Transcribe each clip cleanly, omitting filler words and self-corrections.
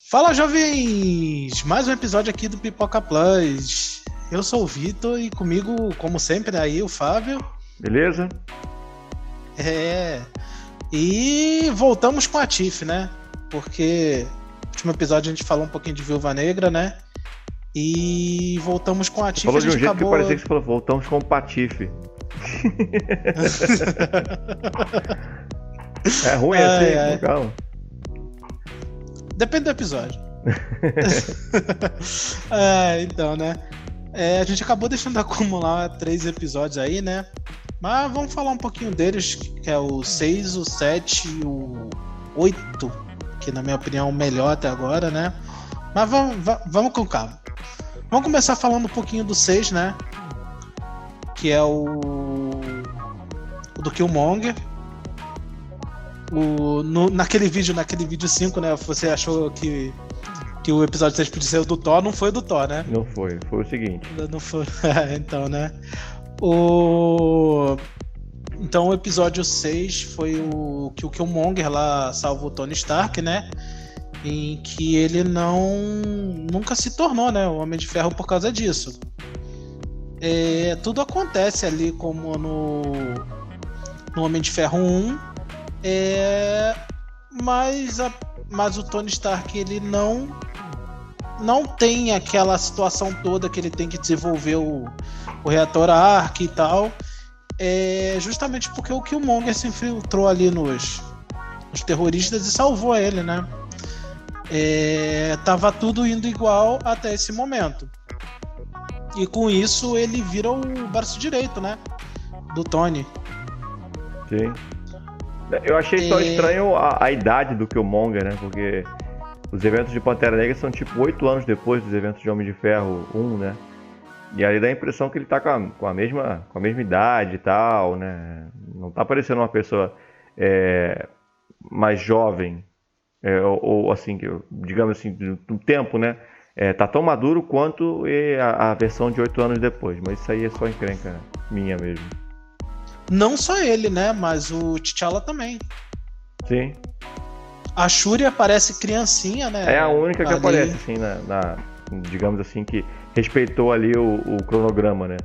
Fala, jovens! Mais um episódio aqui do Pipoca Plus. Eu sou o Vitor e comigo, como sempre, aí o Fábio. Beleza? E voltamos com a Tiff, né? Porque no último episódio a gente falou um pouquinho de Viúva Negra, né? E voltamos com a Tiff. Falou A de um gente jeito acabou... que parecia que você falou, voltamos com o Patife. É ruim assim? Calma. Depende do episódio. Então, né? A gente acabou deixando acumular 3 episódios aí, né? Mas vamos falar um pouquinho deles, que é o 6, o 7 e o 8, que na minha opinião é o melhor até agora, né? Mas vamos com calma. Vamos começar falando um pouquinho do 6, né? Que é o do Killmonger. Naquele vídeo 5, né? Você achou que o episódio 6 podia ser o do Thor, não foi o do Thor, né? Não foi, foi o seguinte. Não foi. Então, né? Então o episódio 6 foi o que o Killmonger lá salva o Tony Stark, né? Em que ele nunca se tornou, né, o Homem de Ferro por causa disso. Tudo acontece ali como no Homem de Ferro 1, mas o Tony Stark ele não tem aquela situação toda que ele tem que desenvolver o reator Arc e tal, justamente porque o Killmonger se infiltrou ali nos terroristas e salvou ele, né? Tava tudo indo igual até esse momento. E com isso ele vira o braço direito, né? Do Tony. Sim. Eu achei só estranho a idade do Killmonger, né? Porque os eventos de Pantera Negra são tipo 8 anos depois dos eventos de Homem de Ferro 1, né? E aí dá a impressão que ele tá com a mesma idade e tal, né? Não tá parecendo uma pessoa mais jovem, ou assim, digamos assim, do tempo, né? Tá tão maduro quanto a versão de 8 anos depois. Mas isso aí é só encrenca minha mesmo. Não só ele, né? Mas o T'Challa também. Sim. A Shuri aparece criancinha, né? É a única que aparece, assim, digamos assim, que respeitou ali o cronograma, né?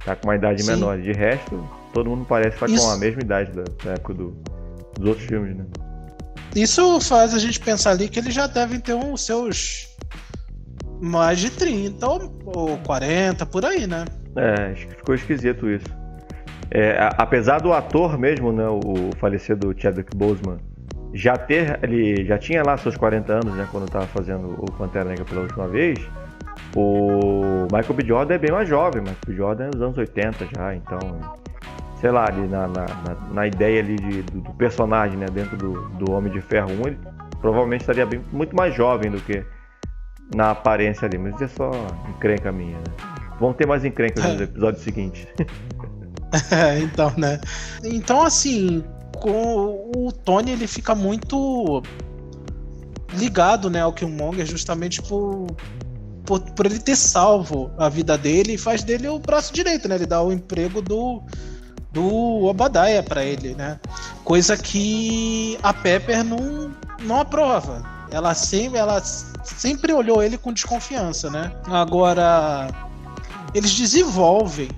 Tá com uma idade menor. De resto, todo mundo parece estar com a mesma idade da época dos outros filmes, né? Isso faz a gente pensar ali que eles já devem ter os seus mais de 30 ou 40, por aí, né? Ficou esquisito isso. Apesar do ator mesmo, né, o falecido Chadwick Boseman, ele já tinha lá seus 40 anos, né, quando estava fazendo o Pantera Negra pela última vez, o Michael B. Jordan é bem mais jovem. Michael B. Jordan é dos anos 80 já, então, sei lá, ali na ideia ali do personagem, né, dentro do Homem de Ferro 1, ele provavelmente estaria muito mais jovem do que na aparência ali, mas isso é só encrenca minha, né? Vão ter mais encrencas nos episódios seguintes. Então, né? Então, assim, com o Tony, ele fica muito ligado, né, ao Killmonger, justamente por ele ter salvo a vida dele e faz dele o braço direito, né? Ele dá o emprego do Obadiah pra ele, né? Coisa que a Pepper não aprova. Ela sempre olhou ele com desconfiança, né? Agora, eles desenvolvem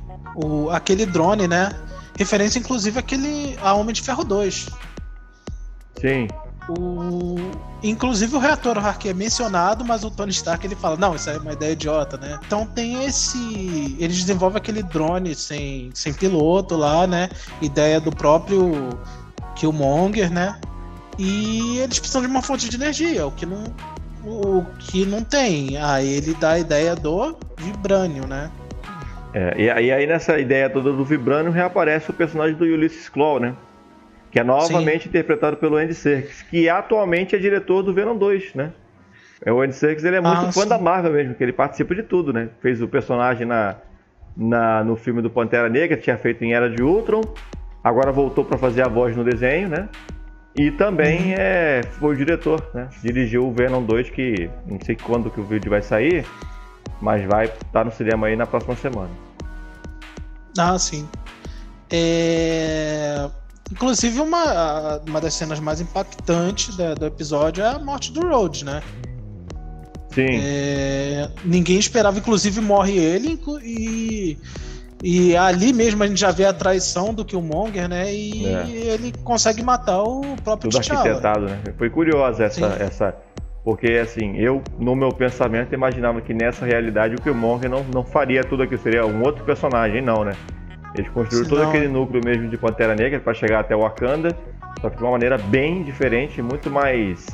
aquele drone, né? Referência, inclusive, a Homem de Ferro 2. Sim. Inclusive o reator Arc é mencionado, mas o Tony Stark ele fala, não, isso é uma ideia idiota, né? Então tem eles desenvolvem aquele drone sem piloto lá, né? Ideia do próprio Killmonger, né? E eles precisam de uma fonte de energia, o que não tem. Aí ele dá a ideia do Vibranium, né? E aí nessa ideia toda do Vibranium reaparece o personagem do Ulysses Klaue, né? Que é novamente interpretado pelo Andy Serkis, que atualmente é diretor do Venom 2, né? O Andy Serkis ele é muito fã da Marvel mesmo, que ele participa de tudo, né? Fez o personagem no filme do Pantera Negra, que tinha feito em Era de Ultron, agora voltou para fazer a voz no desenho, né? E também foi o diretor, né? Dirigiu o Venom 2, que não sei quando que o vídeo vai sair, mas vai estar no cinema aí na próxima semana. Ah, sim. Inclusive, uma das cenas mais impactantes do episódio é a morte do Rhodes, né? Sim. Ninguém esperava, inclusive morre ele, e ali mesmo a gente já vê a traição do Killmonger, né? E ele consegue matar o próprio Tudo T'Challa. arquitetado, né? Foi curiosa essa. Porque, assim, eu, no meu pensamento, imaginava que nessa realidade o Killmonger não faria tudo aquilo, seria um outro personagem, não, né? Eles construíram todo aquele núcleo mesmo de Pantera Negra para chegar até Wakanda, só que de uma maneira bem diferente, muito mais,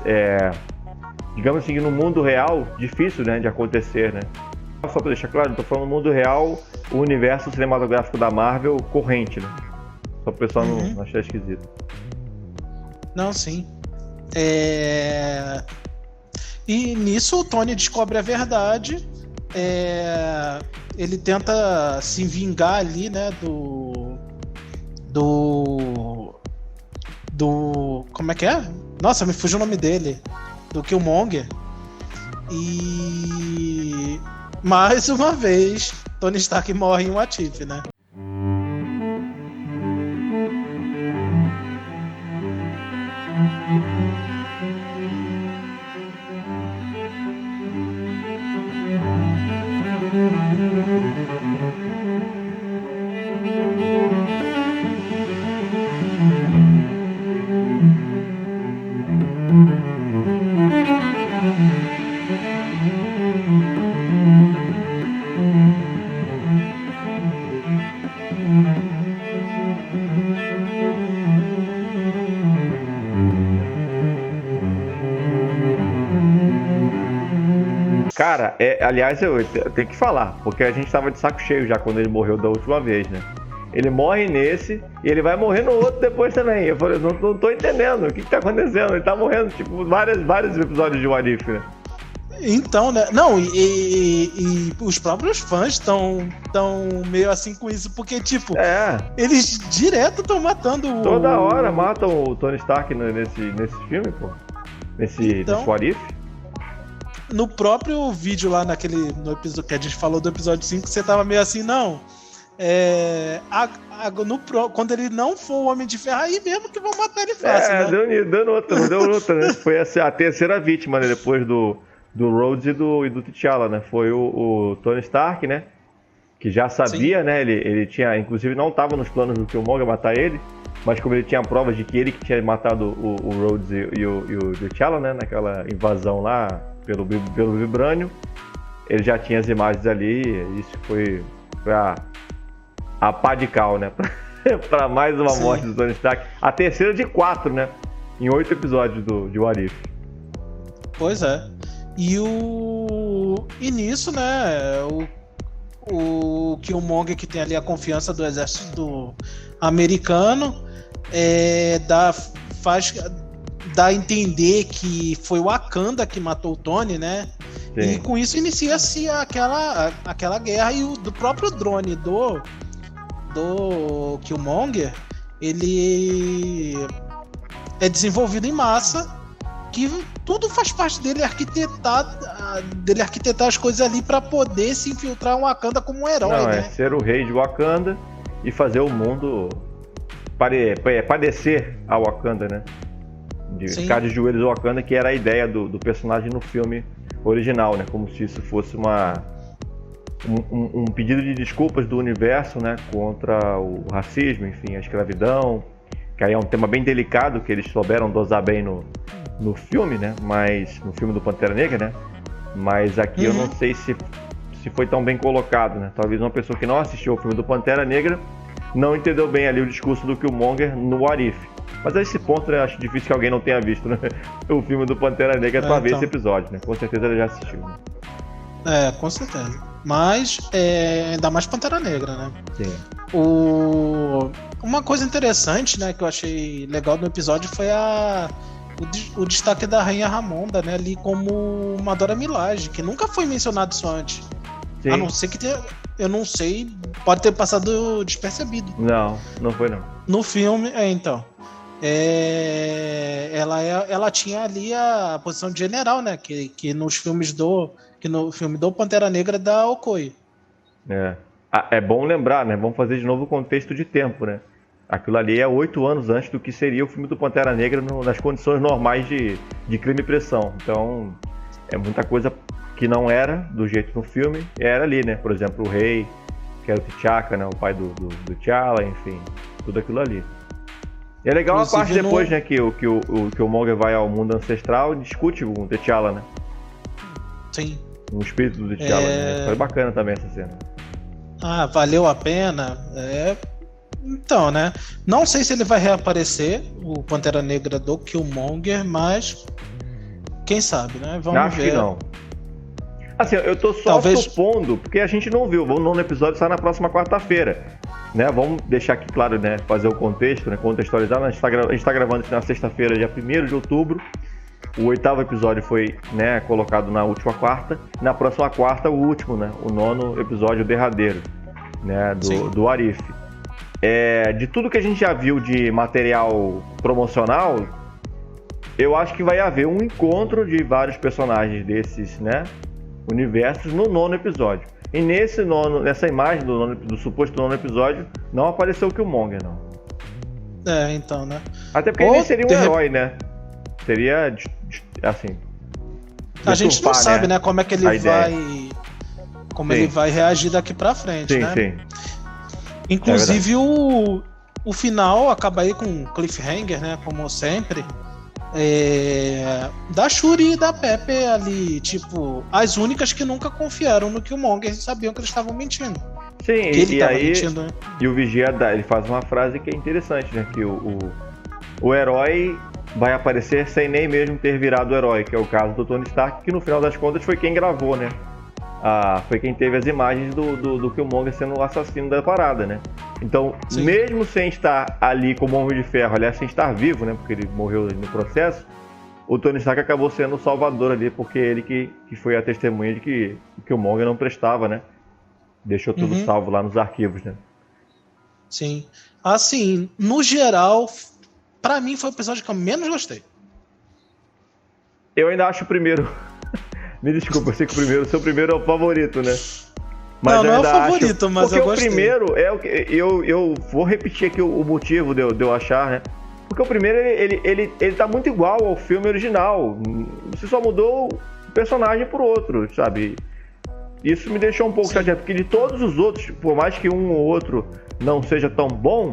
digamos assim, no mundo real, difícil, né, de acontecer, né? Só para deixar claro, eu tô falando do mundo real, o universo cinematográfico da Marvel corrente, né? Só para o pessoal não achar esquisito. Não, sim. E nisso o Tony descobre a verdade. Ele tenta se vingar ali, né, do como é que é? Nossa, me fugiu o nome dele. Do Killmonger. E mais uma vez Tony Stark morre em What If, né? Cara, aliás, eu tenho que falar, porque a gente tava de saco cheio já quando ele morreu da última vez, né? Ele morre nesse e ele vai morrer no outro depois também. Eu falei, não tô entendendo, o que tá acontecendo? Ele tá morrendo, tipo, vários episódios de What If, né? Então, né? Não, e os próprios fãs estão meio assim com isso, porque, tipo, eles direto estão matando Toda hora matam o Tony Stark nesse filme, pô. Nesse What If. No próprio vídeo lá no episódio que a gente falou do episódio 5, você tava meio assim, não. Quando ele não for o Homem de Ferro, aí mesmo que vão matar ele fácil, né? Deu outra, né? Foi a terceira vítima, né? Depois do Rhodes e do T'Challa, né? Foi o Tony Stark, né? Que já sabia, né? Ele tinha, inclusive não estava nos planos do Killmonger matar ele, mas como ele tinha provas de que ele que tinha matado o Rhodes e o T'Challa, né? Naquela invasão lá pelo Vibranium, ele já tinha as imagens ali, e isso foi a pá de cal, né? Pra mais uma morte do Tony Stark. A terceira de 4, né? Em 8 episódios de What If. Pois é. E nisso, né? O Killmonger, que tem ali a confiança do exército americano, dá a entender que foi o Wakanda que matou o Tony, né? Sim. E com isso inicia-se aquela guerra, e do próprio drone do Killmonger, ele é desenvolvido em massa, que tudo faz parte dele arquitetar as coisas ali para poder se infiltrar em Wakanda como um herói, né? Ser o rei de Wakanda e fazer o mundo padecer a Wakanda, né? De ficar de joelhos ao Wakanda, que era a ideia do personagem no filme original, né? Como se isso fosse um pedido de desculpas do universo, né? Contra o racismo, enfim, a escravidão, que aí é um tema bem delicado que eles souberam dosar bem no filme, né? Mas no filme do Pantera Negra, né? Mas aqui eu não sei se foi tão bem colocado, né? Talvez uma pessoa que não assistiu o filme do Pantera Negra não entendeu bem ali o discurso do Killmonger no What If. Mas a esse ponto, né, acho difícil que alguém não tenha visto, né, o filme do Pantera Negra pra ver esse episódio, né? Com certeza ele já assistiu, né? Com certeza. Mas ainda mais Pantera Negra, né? Sim. Uma coisa interessante, né, que eu achei legal no episódio foi o destaque da Rainha Ramonda, né, ali como uma Dora Milaje, que nunca foi mencionado isso antes. Sim. A não ser que eu não sei, pode ter passado despercebido. Não foi não. No filme, então. Ela tinha ali a posição de general, né? Que no filme do Pantera Negra da Okoye. É bom lembrar, né? Vamos fazer de novo o contexto de tempo, né? Aquilo ali é 8 anos antes do que seria o filme do Pantera Negra nas condições normais de crime e pressão. Então, é muita coisa que não era do jeito no filme, era ali, né? Por exemplo, o rei, que era o T'Chaka, né? O pai do T'Challa, enfim, tudo aquilo ali. E é legal a parte depois, né? Que o Monger vai ao mundo ancestral e discute com o T'Challa, né? Sim. O espírito do T'Challa, né? Foi bacana também essa cena. Ah, valeu a pena. Então, né? Não sei se ele vai reaparecer, o Pantera Negra do Killmonger, mas quem sabe, né? Vamos Acho ver. Que não. Assim, eu tô só supondo, porque a gente não viu. O nono episódio sai na próxima quarta-feira, né? Vamos deixar aqui claro, né? Fazer o contexto, né? Contextualizar. A gente tá gravando isso na sexta-feira, dia 1º de outubro. O 8º episódio foi, né, colocado na última quarta. Na próxima quarta, o último, né? O 9º episódio derradeiro, né? Do Arif. De tudo que a gente já viu de material promocional, eu acho que vai haver um encontro de vários personagens desses, né, universos no 9º episódio. E nessa imagem do suposto 9º episódio, não apareceu o Killmonger, não. Então, né? Até porque ele seria um herói, né? Seria, assim... A gente não sabe, né, como é que ele vai... Como ele vai reagir daqui pra frente, sim, né? Sim. Inclusive, o final acaba aí com um cliffhanger, né? Como sempre. Da Shuri e da Pepe ali, tipo, as únicas que nunca confiaram no Killmonger e sabiam que eles estavam mentindo. Sim, ele tava mentindo, né? E o Vigia, ele faz uma frase que é interessante, né? Que o herói vai aparecer sem nem mesmo ter virado herói, que é o caso do Tony Stark, que no final das contas foi quem gravou, né? Foi quem teve as imagens do Killmonger sendo o assassino da parada, né? Então, sim, mesmo sem estar ali como Homem de Ferro, aliás, sem estar vivo, né? Porque ele morreu no processo, o Tony Stark acabou sendo o salvador ali, porque ele que foi a testemunha de que o Killmonger não prestava, né? Deixou tudo salvo lá nos arquivos, né? Sim. Assim, no geral, pra mim foi o episódio que eu menos gostei. Eu ainda acho o primeiro... Me desculpa, eu sei que o seu primeiro é o favorito, né? Mas não é o favorito, mas eu gostei. Porque o primeiro é o que... Eu vou repetir aqui o motivo de eu achar, né? Porque o primeiro, ele tá muito igual ao filme original. Você só mudou o personagem por outro, sabe? Isso me deixou um pouco chateado, porque de todos os outros, por mais que um ou outro não seja tão bom,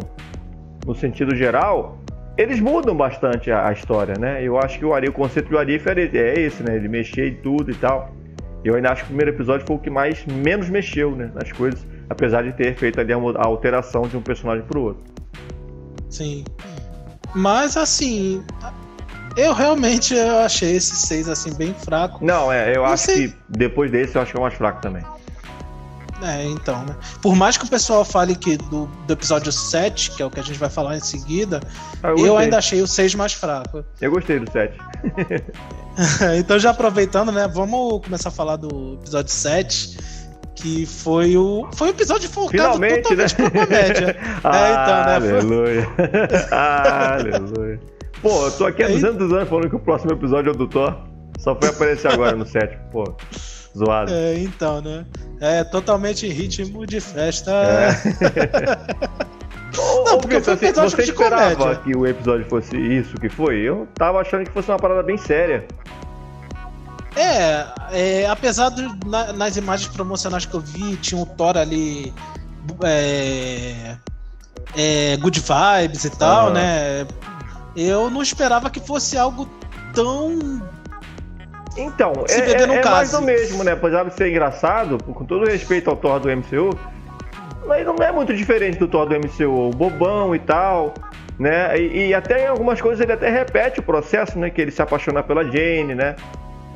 no sentido geral... Eles mudam bastante a história, né? Eu acho que o conceito do Arif é esse, né? Ele mexer em tudo e tal. Eu ainda acho que o primeiro episódio foi o que menos mexeu, né? Nas coisas, apesar de ter feito ali a alteração de um personagem pro outro. Sim. Mas, assim... Eu realmente achei esse 6, assim, bem fraco. Não, eu acho que depois desse eu acho que é o mais fraco também. Então, né? Por mais que o pessoal fale que do episódio 7, que é o que a gente vai falar em seguida, eu ainda achei o 6 mais fraco. Eu gostei do 7. Então, já aproveitando, né? Vamos começar a falar do episódio 7, que foi o episódio focado totalmente pra comédia. Aleluia. Aleluia. Pô, eu tô aqui há 200 anos falando que o próximo episódio é o do Thor. Só foi aparecer agora no 7, pô. Zoado. Então, né? Totalmente em ritmo de festa. Não, porque foi um episódio de comédia. Você esperava que o episódio fosse isso que foi? Eu tava achando que fosse uma parada bem séria. Apesar nas imagens promocionais que eu vi, tinha o Thor ali good vibes e tal, né? Eu não esperava que fosse algo tão... Então, é mais do mesmo, né? Apesar de ser engraçado, com todo respeito ao Thor do MCU, mas não é muito diferente do Thor do MCU, bobão e tal, né? E até em algumas coisas ele até repete o processo, né? Que ele se apaixona pela Jane, né?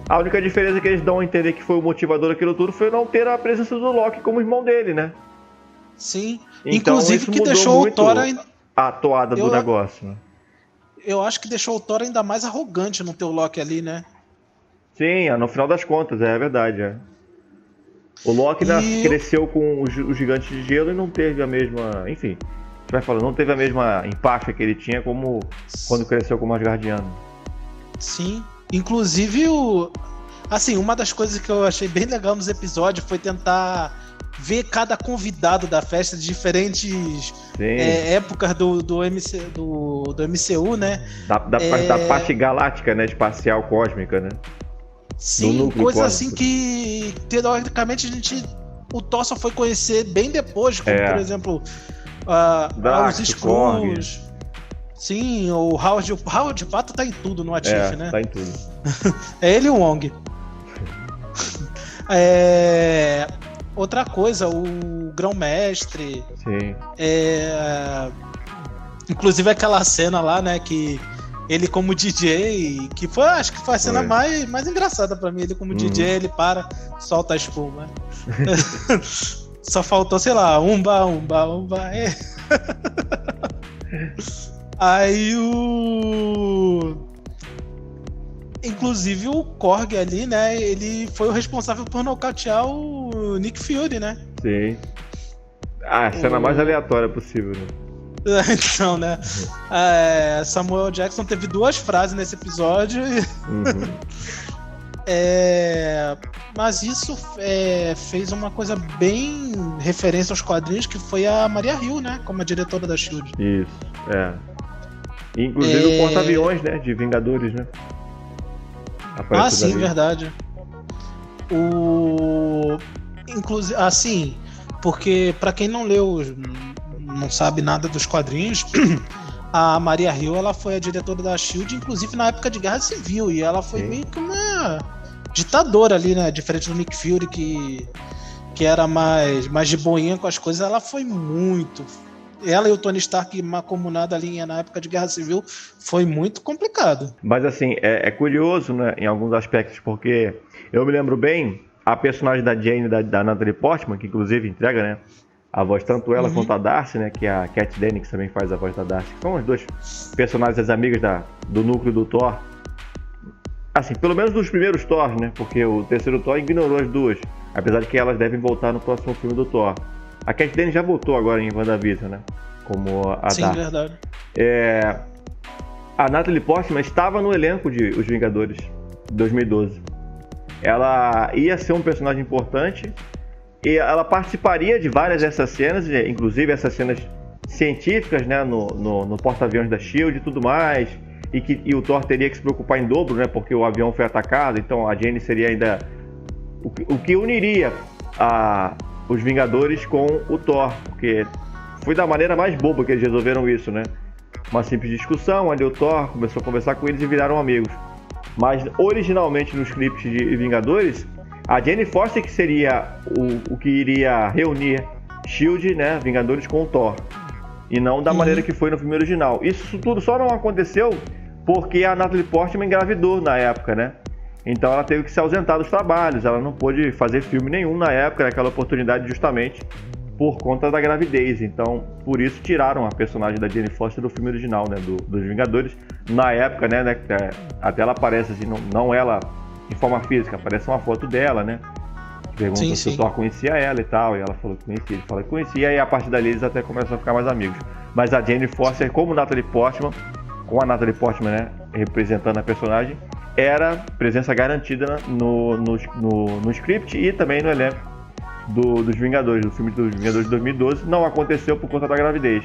A única diferença que eles dão a entender que foi o motivador daquilo tudo foi não ter a presença do Loki como irmão dele, né? Sim, então, inclusive que deixou o Thor... A toada do negócio, né? Eu acho que deixou o Thor ainda mais arrogante no teu Loki ali, né? Sim, no final das contas, é verdade. O Loki cresceu com os gigantes de gelo e não teve a mesma... Enfim, a gente vai falando, não teve a mesma empáfia que ele tinha como quando cresceu como Asgardiano. Sim, inclusive uma das coisas que eu achei bem legal nos episódios foi tentar ver cada convidado da festa de diferentes épocas do MCU, né? Da parte galáctica, né? Espacial, cósmica, né? Sim, coisa assim que teoricamente o Thor só foi conhecer bem depois, como por exemplo os Skrulls. Sim, o Howard Pato tá em tudo no Atif, né? Tá em tudo. É ele e o Wong. Outra coisa, o Grão-Mestre. Sim. Inclusive aquela cena lá, né, que ele como DJ, que foi, acho que foi a cena mais engraçada pra mim. Ele como DJ, ele solta a espuma. Só faltou, sei lá, umba. Aí inclusive o Korg ali, né, ele foi o responsável por nocautear o Nick Fury, né? Sim. A cena mais aleatória possível, né? Então, né? Samuel Jackson teve 2 frases nesse episódio. Mas isso fez uma coisa bem referência aos quadrinhos, que foi a Maria Hill, né? Como a diretora da SHIELD. Isso, inclusive o porta-aviões, né? De Vingadores, né? Sim, ali. Verdade. Inclusive, assim, porque pra quem não leu, não sabe nada dos quadrinhos, a Maria Hill, ela foi a diretora da SHIELD, inclusive na época de Guerra Civil, e ela foi meio que uma ditadora ali, né? Diferente do Nick Fury, que era mais de boinha com as coisas. Ela foi muito... Ela e o Tony Stark macomunada ali na época de Guerra Civil foi muito complicado. Mas assim, é curioso, né, em alguns aspectos, porque eu me lembro bem, a personagem da Jane, da Natalie Portman, que inclusive entrega, né, a voz, tanto ela quanto a Darcy, né, que é a Kat Dennings também faz a voz da Darcy, que são as 2 personagens, as amigas do núcleo do Thor. Assim, pelo menos dos primeiros Thor, né, porque o terceiro Thor ignorou as 2, apesar de que elas devem voltar no próximo filme do Thor. A Kat Dennings já voltou agora em WandaVision, né? Como a Sim, Darcy. Verdade. A Natalie Portman estava no elenco de Os Vingadores de 2012. Ela ia ser um personagem importante e ela participaria de várias dessas cenas, inclusive essas cenas científicas, né? No porta-aviões da SHIELD e tudo mais. E o Thor teria que se preocupar em dobro, né? Porque o avião foi atacado, então a Jane seria ainda o que uniria os Vingadores com o Thor, porque foi da maneira mais boba que eles resolveram isso, né? Uma simples discussão, onde o Thor começou a conversar com eles e viraram amigos. Mas originalmente nos scripts de Vingadores, a Jane Foster que seria o que iria reunir SHIELD, né, Vingadores, com o Thor. E não da maneira que foi no filme original. Isso tudo só não aconteceu porque a Natalie Portman engravidou na época, né? Então ela teve que se ausentar dos trabalhos, ela não pôde fazer filme nenhum na época, naquela oportunidade, justamente por conta da gravidez. Então, por isso tiraram a personagem da Jane Foster do filme original, né, dos Vingadores. Na época, né, até ela aparece assim, não ela em forma física, aparece uma foto dela, né? Pergunta se o Thor conhecia ela e tal, e ela falou que conhecia, ele falou que conhecia, e a partir dali eles até começam a ficar mais amigos. Mas a Jane Foster, como Natalie Portman, com a Natalie Portman, né, representando a personagem, era presença garantida no script e também no elenco dos Vingadores, do filme dos Vingadores de 2012. Não aconteceu por conta da gravidez.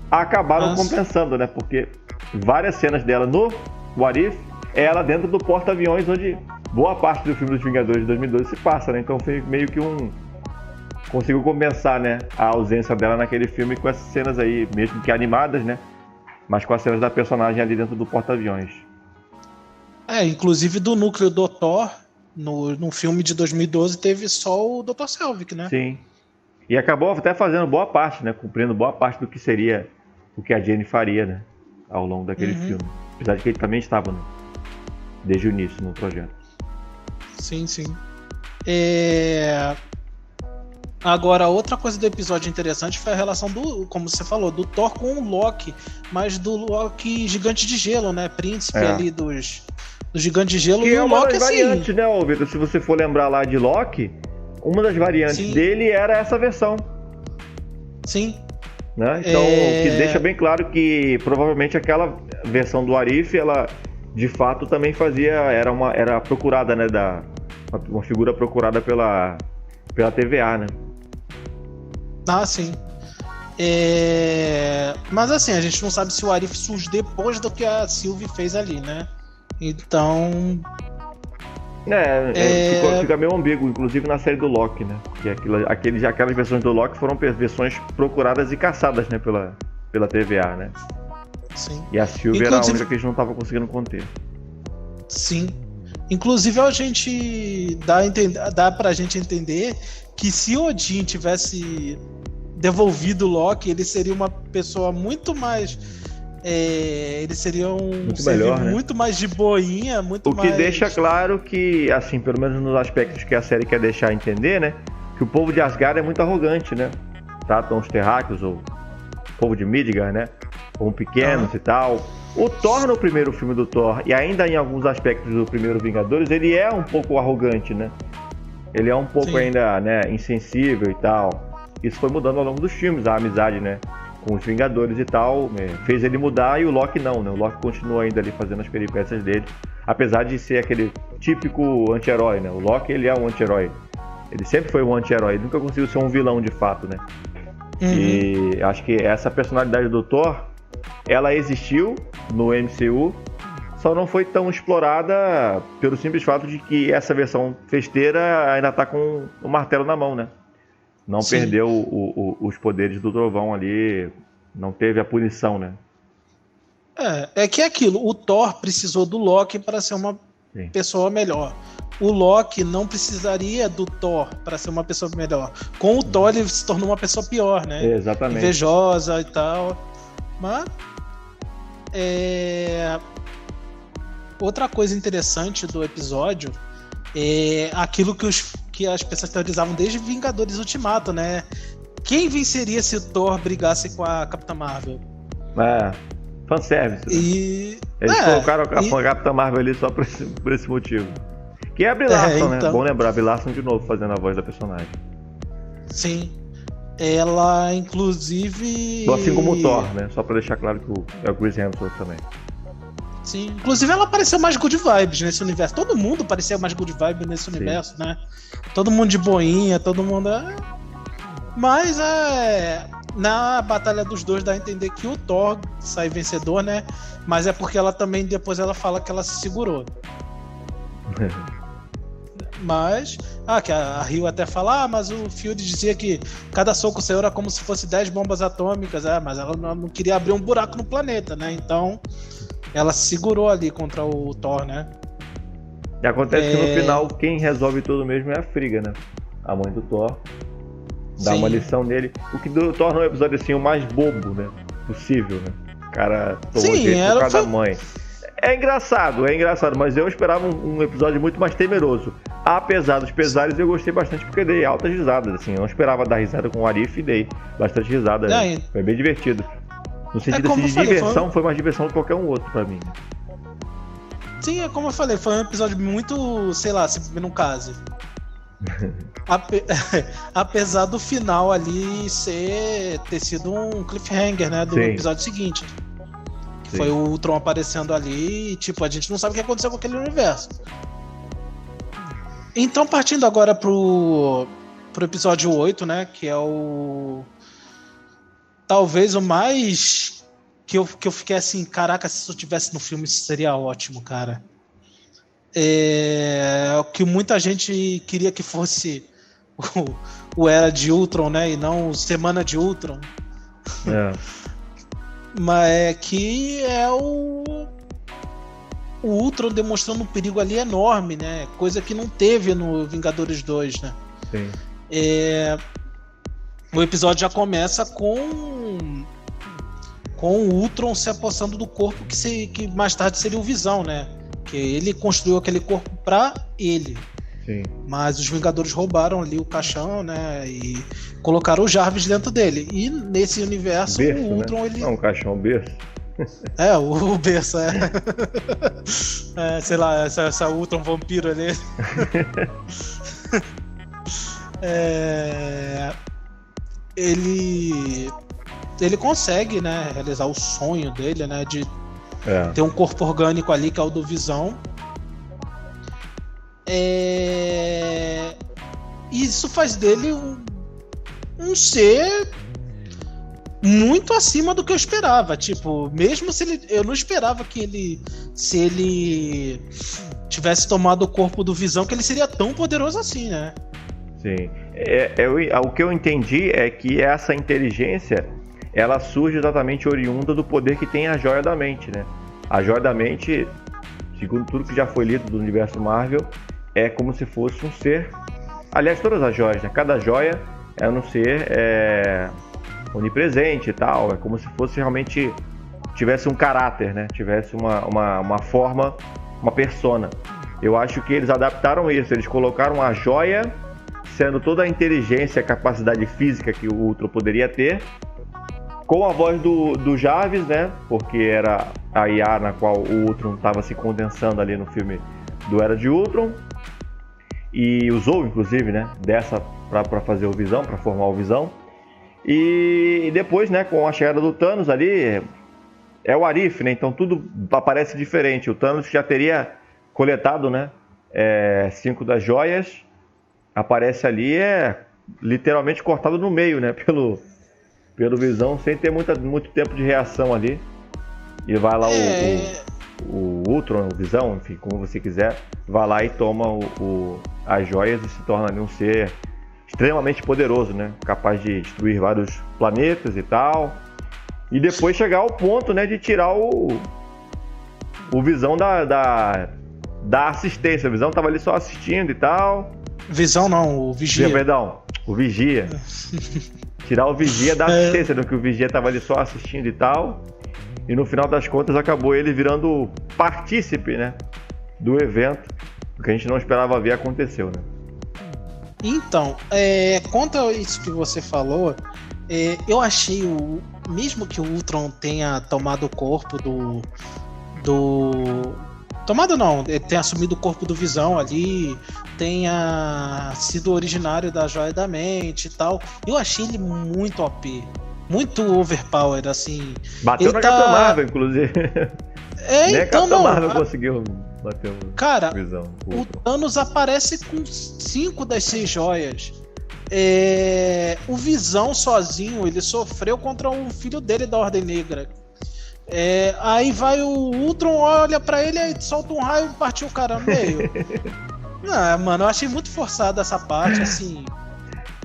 Acabaram compensando, né? Porque várias cenas dela no What If, ela dentro do porta-aviões, onde boa parte do filme dos Vingadores de 2012 se passa, né? Então foi meio que conseguiu compensar, né, a ausência dela naquele filme com essas cenas aí, mesmo que animadas, né? Mas com as cenas da personagem ali dentro do porta-aviões. Inclusive do núcleo do Thor, no filme de 2012, teve só o Dr. Selvig, né? Sim. E acabou até fazendo boa parte, né? Cumprindo boa parte do que seria o que a Jane faria, né? Ao longo daquele filme. Apesar de que ele também estava, né, desde o início no projeto. Sim. Agora, outra coisa do episódio interessante foi a relação como você falou, do Thor com o Loki, mas do Loki gigante de gelo, né? Príncipe ali dos gigantes de gelo. Que e é o uma Loki, das variantes, né, Vitor? Se você for lembrar lá de Loki, uma das variantes dele era essa versão. Sim. Né? Então, que deixa bem claro que provavelmente aquela versão do Arif, ela de fato também era procurada, né, uma figura procurada pela TVA, né? Sim. Mas assim, a gente não sabe se o Arif surge depois do que a Sylvie fez ali, né? Então Fica meio ambíguo, inclusive na série do Loki, né? Que aquelas versões do Loki foram versões procuradas e caçadas, né, pela TVA, né? Sim. E a Sylvie era a única que eles não estavam conseguindo conter. Sim. Inclusive a gente dá pra gente entender que se Odin tivesse devolvido o Loki, ele seria uma pessoa muito mais... ele seria muito melhor, né? Muito mais de boinha, muito mais... O que deixa claro que, assim, pelo menos nos aspectos que a série quer deixar entender, né? Que o povo de Asgard é muito arrogante, né? Tratam os terráqueos, ou o povo de Midgard, né? Como pequenos e tal. O Thor, no primeiro filme do Thor, e ainda em alguns aspectos do primeiro Vingadores, ele é um pouco arrogante, né? Ele é um pouco ainda, né, insensível e tal. Isso foi mudando ao longo dos filmes, a amizade, né, com os Vingadores e tal, fez ele mudar, e o Loki não, né? O Loki continua ainda ali fazendo as peripécias dele, apesar de ser aquele típico anti-herói, né? O Loki, ele é um anti-herói. Ele sempre foi um anti-herói, ele nunca conseguiu ser um vilão de fato, né? E acho que essa personalidade do Thor, ela existiu no MCU, só não foi tão explorada pelo simples fato de que essa versão festeira ainda tá com o martelo na mão, né? Não perdeu os poderes do trovão ali, não teve a punição, né? É que é aquilo, o Thor precisou do Loki para ser uma pessoa melhor. O Loki não precisaria do Thor para ser uma pessoa melhor. Com o Thor ele se tornou uma pessoa pior, né? Exatamente. Invejosa e tal. Mas outra coisa interessante do episódio é aquilo que as pessoas teorizavam desde Vingadores Ultimato, né? Quem venceria se o Thor brigasse com a Capitã Marvel? Fanservice. Né? Eles colocaram a Capitã Marvel ali só por esse motivo. Que é a Brie Larson, né? Bom lembrar, a Brie Larson de novo fazendo a voz da personagem. Sim. Ela, inclusive... Assim como o Thor, né? Só pra deixar claro que é o Chris Hemsworth também. Sim. Inclusive ela pareceu mais good vibes nesse universo. Todo mundo parecia mais good vibes nesse universo, né? Todo mundo de boinha, todo mundo... Mas na Batalha dos Dois dá a entender que o Thor sai vencedor, né? Mas é porque ela também, depois ela fala que ela se segurou. Mas, que a Rio até fala, mas o Fury dizia que cada soco seu era como se fosse 10 bombas atômicas, mas ela não queria abrir um buraco no planeta, né? Então, ela se segurou ali contra o Thor, né? E acontece que no final, quem resolve tudo mesmo é a Frigga, né? A mãe do Thor. Dá uma lição nele, o que torna o episódio assim o mais bobo, né? Possível, né? O cara tomou jeito por causa da mãe. É engraçado, mas eu esperava um episódio muito mais temeroso. Apesar dos pesares, eu gostei bastante porque dei altas risadas, assim. Eu não esperava dar risada com o Arif e dei bastante risada. Foi bem divertido. No sentido de diversão, foi mais diversão do que qualquer um outro pra mim. Sim, é como eu falei, foi um episódio muito, sei lá, se não case. Apesar do final ali ter sido um cliffhanger, né, do episódio seguinte. Que foi o Ultron aparecendo ali e, tipo, a gente não sabe o que aconteceu com aquele universo. Então, partindo agora pro episódio 8, né, que é talvez o mais que eu fiquei assim, caraca, se isso tivesse no filme isso seria ótimo, cara. O que muita gente queria que fosse o Era de Ultron, né, e não Semana de Ultron. Mas que é o Ultron demonstrando um perigo ali enorme, né? Coisa que não teve no Vingadores 2, né? Sim. O episódio já começa com o Ultron se apossando do corpo que mais tarde seria o Visão, né? Que ele construiu aquele corpo pra ele. Sim. Mas os Vingadores roubaram ali o caixão, né? E colocaram o Jarvis dentro dele. E nesse universo, berço, o Ultron, né? ele... Não, um caixão, berço. O berço, sei lá, essa Ultron vampiro ali. Ele consegue, né, realizar o sonho dele, né, de ter um corpo orgânico ali, que é o do Visão. E isso faz dele um ser muito acima do que eu esperava. Tipo, mesmo se eu não esperava que se ele tivesse tomado o corpo do Visão, que ele seria tão poderoso assim, né? Sim. O que eu entendi é que essa inteligência, ela surge exatamente oriunda do poder que tem a Joia da Mente, né? A Joia da Mente, segundo tudo que já foi lido do universo Marvel, é como se fosse um ser... Aliás, todas as joias, né? Cada joia é um ser onipresente e tal. É como se fosse realmente... tivesse um caráter, né? Tivesse uma forma, uma persona. Eu acho que eles adaptaram isso. Eles colocaram a joia, sendo toda a inteligência e a capacidade física que o Ultron poderia ter, com a voz do Jarvis, né? Porque era a IA na qual o Ultron estava se condensando ali no filme do Era de Ultron. E usou, inclusive, né? Dessa para fazer o Visão, para formar o Visão. E depois, né? Com a chegada do Thanos ali... é o Arif, né? Então tudo aparece diferente. O Thanos já teria coletado, né? 5 das joias. Aparece ali, literalmente cortado no meio, né? Pelo Visão, sem ter muito tempo de reação ali. E vai lá o Ultron, o Visão, enfim, como você quiser, vai lá e toma as joias e se torna ali um ser extremamente poderoso, né? Capaz de destruir vários planetas e tal. E depois chegar ao ponto, né, de tirar o Visão da assistência. O Visão tava ali só assistindo e tal. Visão não, o Vigia. Perdão, o Vigia. Tirar o Vigia da assistência, né, que o Vigia tava ali só assistindo e tal. E no final das contas acabou ele virando partícipe, né, do evento. O que a gente não esperava ver aconteceu, né? Então, quanto a isso que você falou, eu achei mesmo que o Ultron tenha tomado o corpo tomado não, tenha assumido o corpo do Visão ali, tenha sido originário da Joia da Mente e tal, eu achei ele muito OP, muito overpowered, assim. Bateu na Capitã Marvel, inclusive. Nem a então Capitã Marvel conseguiu bater o cara, Visão. O Thanos aparece com 5 das 6 joias. O Visão sozinho, ele sofreu contra um filho dele da Ordem Negra. Aí vai o Ultron, olha pra ele e solta um raio e partiu o cara no meio. Não, mano, eu achei muito forçada essa parte, assim.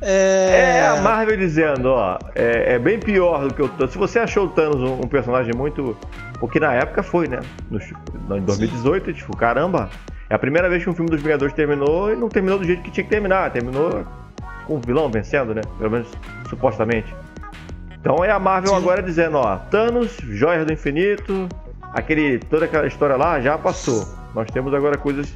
A Marvel dizendo, ó, é bem pior do que o Thanos. Se você achou o Thanos um personagem muito... Porque na época foi, né? Em 2018, tipo, caramba, é a primeira vez que um filme dos Vingadores terminou e não terminou do jeito que tinha que terminar. Terminou com o vilão vencendo, né? Pelo menos supostamente. Então é a Marvel agora dizendo, ó, Thanos, Joias do Infinito, toda aquela história lá já passou. Nós temos agora coisas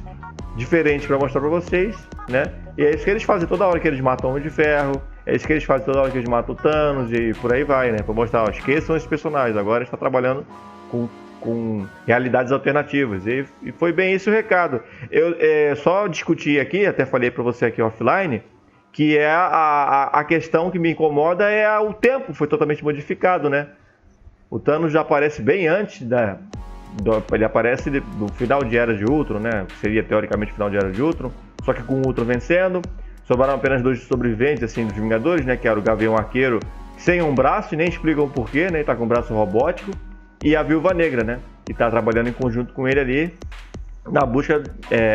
diferentes pra mostrar pra vocês, né? E é isso que eles fazem toda hora que eles matam o Homem de Ferro, é isso que eles fazem toda hora que eles matam o Thanos e por aí vai, né? Pra mostrar, ó, esqueçam esses personagens, agora está trabalhando com realidades alternativas. E foi bem esse o recado. Eu só discuti aqui, até falei pra você aqui offline, que a questão que me incomoda o tempo, foi totalmente modificado, né? O Thanos já aparece bem antes, né? Ele aparece no final de Era de Ultron, né? Que seria teoricamente o final de Era de Ultron, só que com o Ultron vencendo. Sobraram apenas 2 sobreviventes, assim, dos Vingadores, né? Que era o Gavião Arqueiro sem um braço, e nem explicam por quê, né? Ele tá com um braço robótico. E a Viúva Negra, né? Que tá trabalhando em conjunto com ele ali, na busca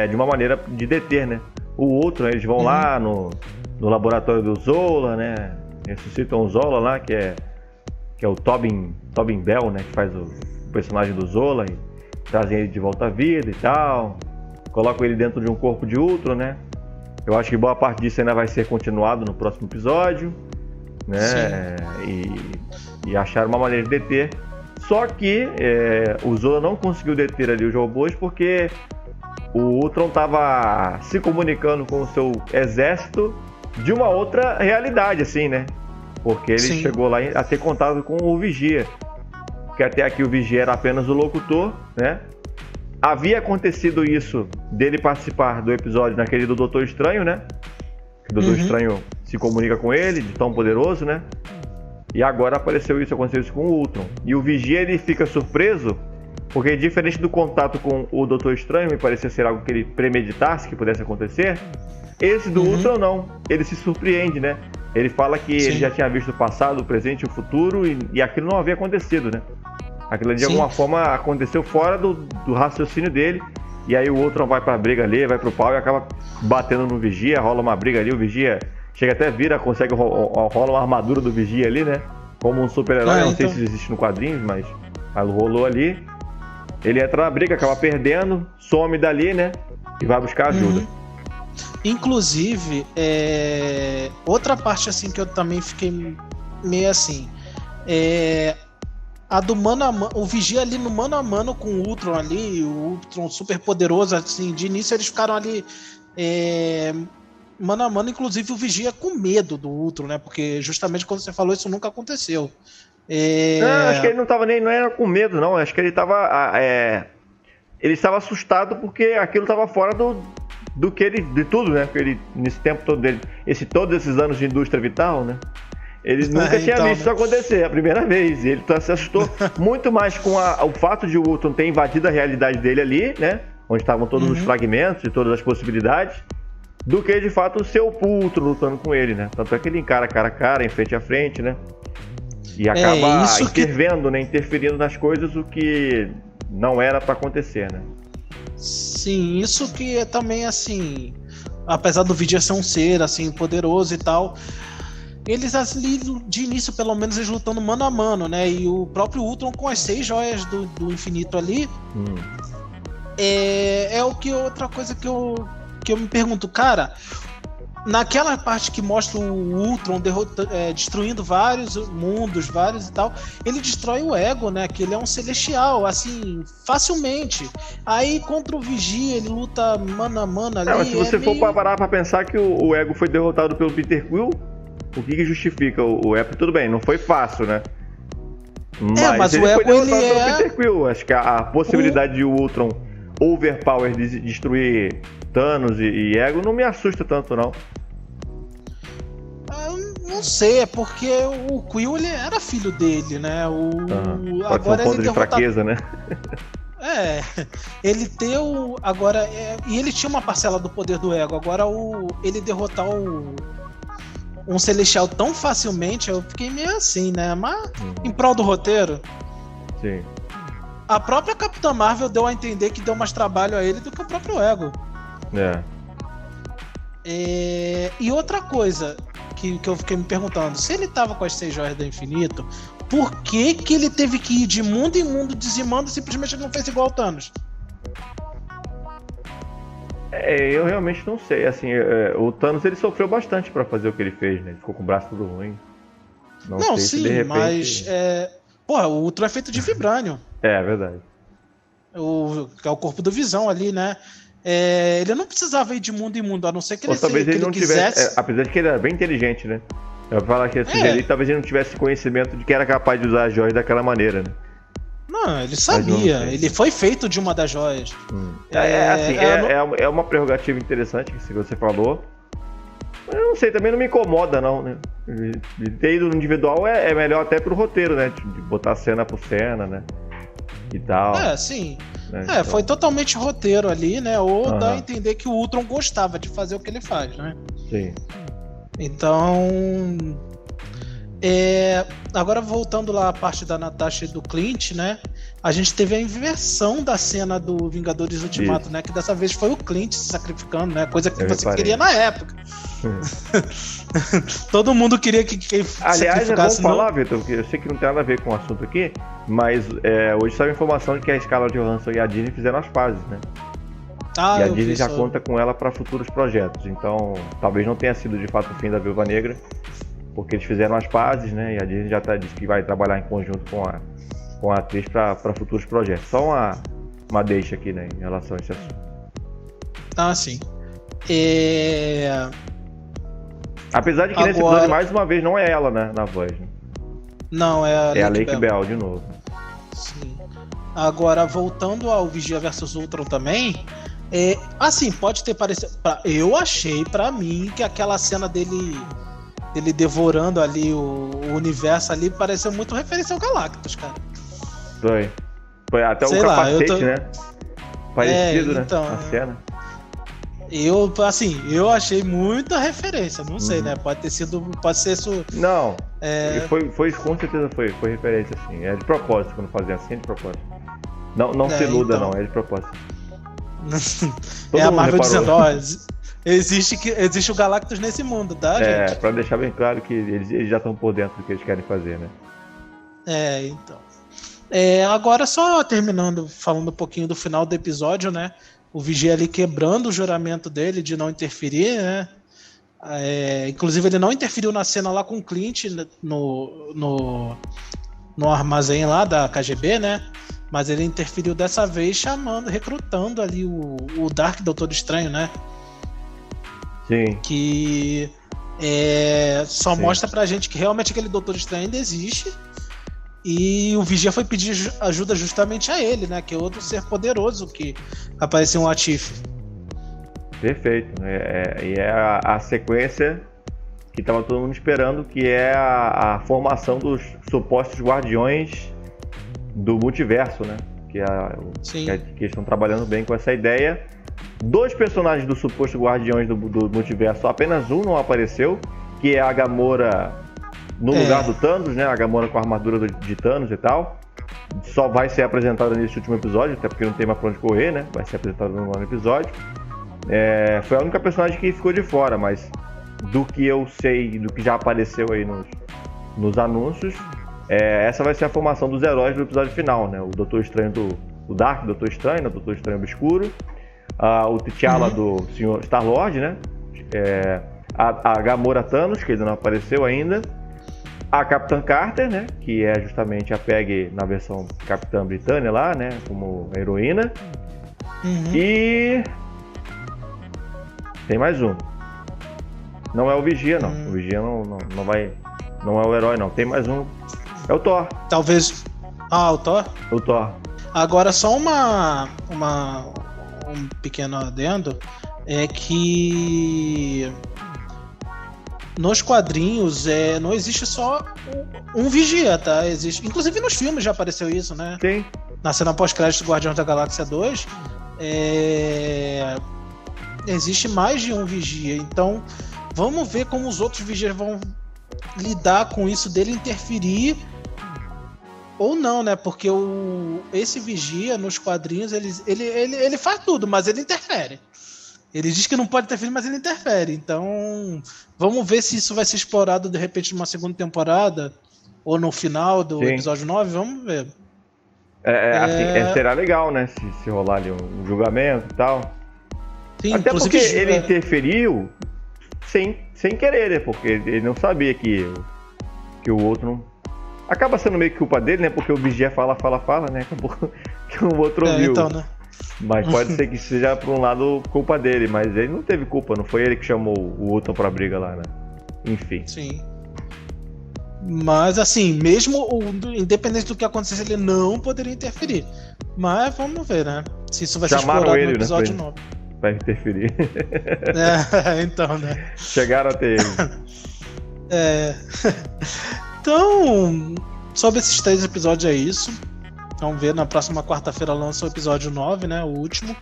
de uma maneira de deter, né? O Ultron, eles vão lá no laboratório do Zola, né? Ressuscitam o Zola lá, que é o Tobin Bell, né? Que faz o personagem do Zola e trazem ele de volta à vida e tal. Colocam ele dentro de um corpo de Ultron, né? Eu acho que boa parte disso ainda vai ser continuado no próximo episódio, né? E acharam uma maneira de deter. Só que o Zola não conseguiu deter ali os robôs porque o Ultron estava se comunicando com o seu exército de uma outra realidade, assim, né? Porque ele chegou lá a ter contato com o Vigia. Que até aqui o Vigia era apenas o locutor, né? Havia acontecido isso dele participar do episódio naquele do Doutor Estranho, né? Que o Doutor Estranho se comunica com ele, de tão poderoso, né? E agora aconteceu isso com o Ultron. E o Vigia, ele fica surpreso, porque diferente do contato com o Doutor Estranho, me parecia ser algo que ele premeditasse que pudesse acontecer, esse do Ultron não. Ele se surpreende, né? Ele fala que ele já tinha visto o passado, o presente e o futuro, e aquilo não havia acontecido, né? Aquilo de alguma forma aconteceu fora do raciocínio dele, E aí o Ultron vai pra briga ali, vai pro pau e acaba batendo no Vigia, rola uma briga ali, o Vigia chega até vira, consegue, rola uma armadura do Vigia ali, né? Como um super-herói, não sei se existe no quadrinhos, mas rolou ali. Ele entra na briga, acaba perdendo, some dali, né? E vai buscar ajuda. Inclusive, outra parte assim que eu também fiquei meio assim, a do mano a mano, o Vigia ali no mano a mano com o Ultron ali, o Ultron super poderoso, assim, de início eles ficaram ali mano a mano, inclusive o Vigia com medo do Ultron, né? Porque justamente quando você falou isso nunca aconteceu. Não, acho que ele não era com medo, não. Acho que ele estava assustado porque aquilo estava fora de tudo, né? Porque ele, nesse tempo todo dele, todos esses anos de indústria vital, né? Ele nunca tinha visto isso acontecer, a primeira vez. E ele se assustou muito mais com o fato de o Ultron ter invadido a realidade dele ali, né? Onde estavam todos os fragmentos e todas as possibilidades, do que de fato o seu Ultron lutando com ele, né? Tanto é que ele encara cara a cara, em frente a frente, né? E acaba interferindo nas coisas, o que não era pra acontecer, né? Sim, isso que é também assim, apesar do Vigia ser um ser assim poderoso e tal, eles ali de início pelo menos eles lutando mano a mano, né? E o próprio Ultron com as 6 joias do infinito ali outra coisa que eu me pergunto, cara, naquela parte que mostra o Ultron destruindo vários mundos, vários e tal, ele destrói o Ego, né? Que ele é um celestial, assim, facilmente. Aí contra o Vigia, ele luta mano a mano ali. Mas se você for parar pra pensar que o Ego foi derrotado pelo Peter Quill, o que justifica o Ego? Tudo bem, não foi fácil, né? Mas ele foi derrotado pelo Peter Quill. Acho que a possibilidade de o Ultron overpower de destruir Thanos e Ego não me assusta tanto, não. Não sei, é porque o Quill ele era filho dele, né? Pode agora ser um ponto de fraqueza, né? Ele ter o. Agora. E ele tinha uma parcela do poder do Ego. Agora ele derrotar um Celestial tão facilmente, eu fiquei meio assim, né? Mas em prol do roteiro. Sim. A própria Capitã Marvel deu a entender que deu mais trabalho a ele do que o próprio Ego. E outra coisa que eu fiquei me perguntando, se ele tava com as 6 joias do infinito, por que ele teve que ir de mundo em mundo dizimando e simplesmente ele não fez igual ao Thanos? Eu realmente não sei, assim, o Thanos ele sofreu bastante pra fazer o que ele fez, né? Ele ficou com o braço tudo ruim. Não sei sim, se de repente... mas o Ultron é feito de vibrânio. É verdade. Que é o corpo do Visão ali, né? Ele não precisava ir de mundo em mundo, a não ser que ele talvez ele não quisesse... tivesse, apesar de que ele era bem inteligente, né? Eu vou falar que ali, talvez ele não tivesse conhecimento de que era capaz de usar as joias daquela maneira, né? Não, ele sabia, ele foi feito de uma das joias. É uma prerrogativa interessante que você falou. Eu não sei, também não me incomoda, não, né? Ter ido no individual é melhor até pro roteiro, né? De botar cena por cena, né? E tal. Sim. Né? Então... foi totalmente roteiro ali, né? Ou dá a entender que o Ultron gostava de fazer o que ele faz, né? Sim. Então... Agora voltando lá à parte da Natasha e do Clint, né? A gente teve a inversão da cena do Vingadores Ultimato, né? Que dessa vez foi o Clint se sacrificando, né? Coisa que você queria na época. Todo mundo queria que aliás, é bom falar, Vitor, porque eu sei que não tem nada a ver com o assunto aqui, mas hoje saiu a informação de que a Scarlett Johansson e a Disney fizeram as pazes, né? E a Disney já conta com ela para futuros projetos. Então, talvez não tenha sido de fato o fim da Viúva Negra, porque eles fizeram as pazes, né? E a Disney já disse que vai trabalhar em conjunto com a atriz para futuros projetos. Só uma deixa aqui, né, em relação a esse assunto. Sim. Apesar de que nesse episódio, mais uma vez, não é ela, né, na voz. Né? Não, é a Lake Bell de novo. Sim. Agora, voltando ao Vigia vs Ultron também, assim, pode ter parecido... Eu achei, pra mim, que aquela cena dele devorando ali o universo ali pareceu muito referência ao Galactus, cara. Foi até o capacete, né? Parecido, né? Então, a cena. Eu achei muita referência, não sei, né? Pode ser isso. Não, foi com certeza foi referência, assim. É de propósito, quando fazia assim, é de propósito. Não se iluda, então, não, é de propósito. É a mundo Marvel reparou. dizendo, ó, existe o Galactus nesse mundo, tá, gente? Pra deixar bem claro que eles já estão por dentro do que eles querem fazer, né? Então. Agora só terminando, falando um pouquinho do final do episódio, né? O Vigia ali quebrando o juramento dele de não interferir, né? Inclusive ele não interferiu na cena lá com o Clint no armazém lá da KGB, né? Mas ele interferiu dessa vez recrutando ali o Dark Doutor Estranho, né? Sim. Que só mostra pra gente que realmente aquele Doutor Estranho ainda existe. E o Vigia foi pedir ajuda justamente a ele, né? Que é outro ser poderoso que apareceu um Atif. Perfeito. E é a sequência que estava todo mundo esperando, que é a formação dos supostos guardiões do multiverso, né? Que estão trabalhando bem com essa ideia. 2 personagens do suposto guardiões do multiverso, apenas um não apareceu, que é a Gamora no lugar do Thanos, né? A Gamora com a armadura de Thanos e tal. Só vai ser apresentada nesse último episódio, até porque não tem mais pra onde correr, né? Vai ser apresentada no nono episódio. Foi a única personagem que ficou de fora, mas do que eu sei, do que já apareceu aí nos anúncios, essa vai ser a formação dos heróis do episódio final, né? O Doutor Estranho do Dark Doutor Estranho, né? O Doutor Estranho Obscuro, o T'Challa do Senhor Star-Lord, né? A Gamora Thanos, que ainda não apareceu ainda, a Capitã Carter, né? Que é justamente a Peggy na versão Capitã Britânia lá, né? Como heroína. E tem mais um. Não é o Vigia, não. O Vigia não vai. Não é o herói, não. Tem mais um. É o Thor. Talvez. O Thor? O Thor. Agora, só um pequeno adendo. É que nos quadrinhos não existe só um Vigia, tá? Existe. Inclusive nos filmes já apareceu isso, né? Sim. Na cena pós-crédito do Guardiões da Galáxia 2. Existe mais de um Vigia. Então, vamos ver como os outros Vigias vão lidar com isso dele interferir ou não, né? Porque esse Vigia nos quadrinhos ele faz tudo, mas ele interfere. Ele diz que não pode interferir, mas ele interfere. Então, vamos ver se isso vai ser explorado de repente numa segunda temporada ou no final do episódio 9. Vamos ver. Será legal, né? Se rolar ali um julgamento e tal. Sim, até porque ele interferiu sem querer, né? Porque ele não sabia que o outro não... Acaba sendo meio que culpa dele, né? Porque o Vigia fala, né? Acabou que o outro ouviu. Então, né? Mas pode ser que seja, por um lado, culpa dele. Mas ele não teve culpa, não foi ele que chamou o Ultron pra briga lá, né? Enfim. Sim. Mas, assim, mesmo independente do que acontecesse, ele não poderia interferir. Mas vamos ver, né? Se isso vai ser explorado no episódio 9. Pra interferir. Então, né? Chegaram até ele. Então, sobre esses 3 episódios é isso. Vamos ver, na próxima quarta-feira lança o episódio 9, né? O último.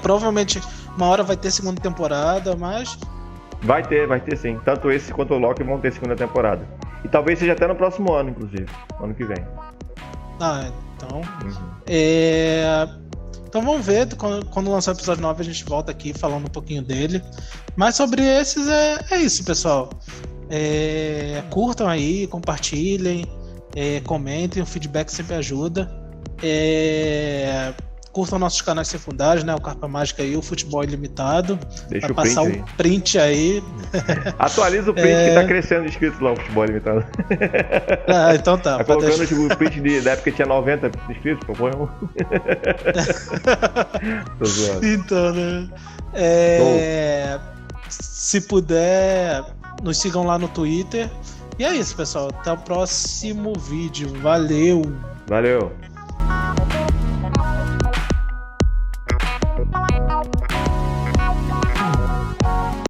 Provavelmente uma hora vai ter segunda temporada, mas... Vai ter sim. Tanto esse quanto o Loki vão ter segunda temporada. E talvez seja até no próximo ano, inclusive. Ano que vem. Então... Então vamos ver, quando lançar o episódio 9 a gente volta aqui falando um pouquinho dele. Mas sobre esses é isso, pessoal. Curtam aí, compartilhem, comentem, o feedback sempre ajuda. Curtam nossos canais secundários, né? O Carpa Mágica e o Futebol Ilimitado. Deixa vai passar o print aí. Atualiza o print que tá crescendo de inscritos lá, o Futebol Ilimitado. Então tá. Tá colocando o print da época que tinha 90 inscritos, pô. Tô zoando. Então, né? Se puder, nos sigam lá no Twitter. E é isso, pessoal. Até o próximo vídeo. Valeu! Valeu!